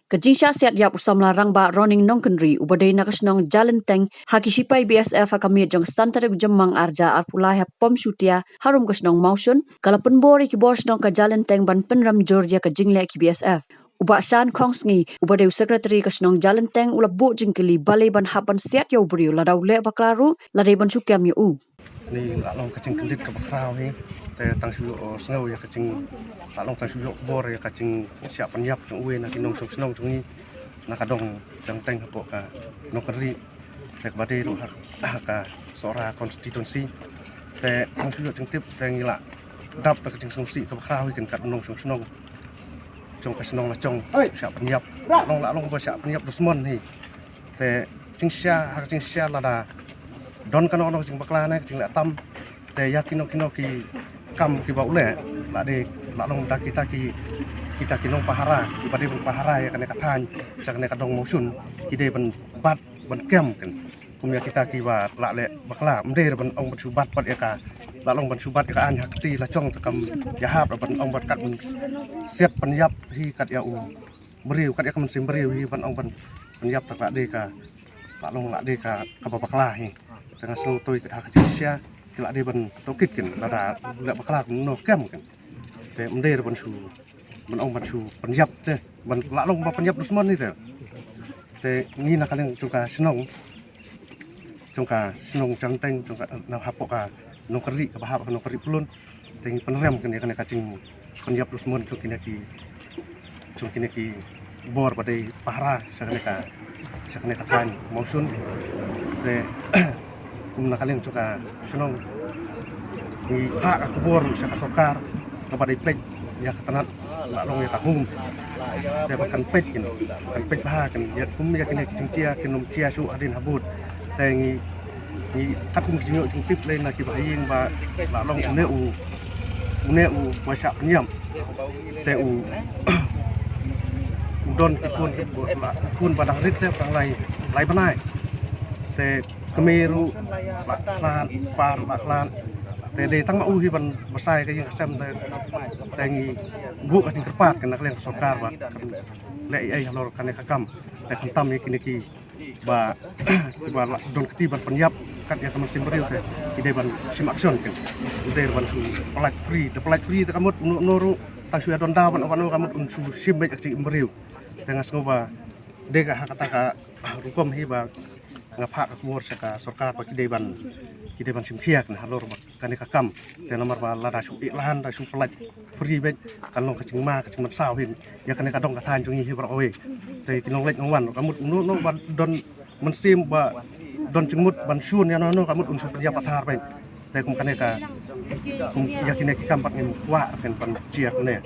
Kajinsya siat yap usam larang ba roning nongkenri ubadai nakasnong jalan teng hakisipai BSF hakamit jong santare jemang arja arpulai ha pom syutia harum kasnong mausun kalapun bori ki borsnong ka jalan teng ban penram Georgia ka jingle ki BSF. Ubak Shan Kongsngi ubadai sekretari kasnong jalan teng ula bu jingkili balai ban hapan siat yau beriu ladau le baklaru ladai ban sukiam yu. Ni long kacing kendit ke bakrau ni te tang suyo snow ya kacing long tang suyo bor ya kacing siap penyap jong uwe na kinong snow jong ni nakadong jang teng hapo ka no keri te kabade ro ka sora konstitusi te tang suyo jeng tip te ngila dap na kacing songsi ke bakrau kan kat nong snow jong ka snow la jong siap penyap long ba siap penyap dusmon ni te jing sia lada don kan ono jing bakla na jing la tam te yakin kino ki kam ki bau le la de la long da kita kinong pahara di bade pahara ya kan katan sa kan kadong mosun ki de ban bat ban kem kan kumya kita ki wa la le bakla mder ban ong ban subat pat ya ka la long ban subat ka an hakti la chong takam ya hap ban ong ban kat siat penyap hi kat ya u beriu kat ya kan sim beriu hi ban ong ban penyap tak la de ka la long la de ka bakla hi tengah selalu tôi ke hak sia kila dia ban tokit kan ada la bakla no kem kan te mder ban su ban ong ban su penyap te ban la long ba penyap dusman ni te ni nak kan juga senong canteng jongka na hapoka no keri ka bahap no keri pulun te penerem kan ya kan kacing penyap dusman jongkine ki bor badai pahara sakane ka tan mausun te kum nakalin juga senong ni ka akubor sa kasokar kepada plek ya ketanat long ya kahum ya bahkan pet bah kan ya kum ya kini cincia kinum cia su adin habut tengi ni katung jinyo jing tip lain nak bayin ba long uneu masak penyam tu udon kun padang rit te pang lai panai te kemeru baklan te de tang mau hi ban masai ka yang sem te tengi bu ka kerpat kan nak sokar ba le ai halor kan ka kam te khantam ni kini ba don ketiban penyap kat yang kamu simberiu te ide ban sim action kan uder ban su pelaj free te kamut noru tang su don dawan kamut su sim baik aksi imberiu tengah ngoba de ka kata ka rukom hi ba ngapak akmur saka sorkar pa kideban simkiak na halor kan kam te nomor ba la da su iklan da su pelaj free bet kan long kacing mat saw hin ya kan ka dong ka tan jungi hi bra owe te kinong lek ngwan kamut no ba don mensim ba don cengmut ban sun ya no kamut unsur perja pathar ben te kum kan ka kum yakin ki kam pat ngin wa kan pan ciak ne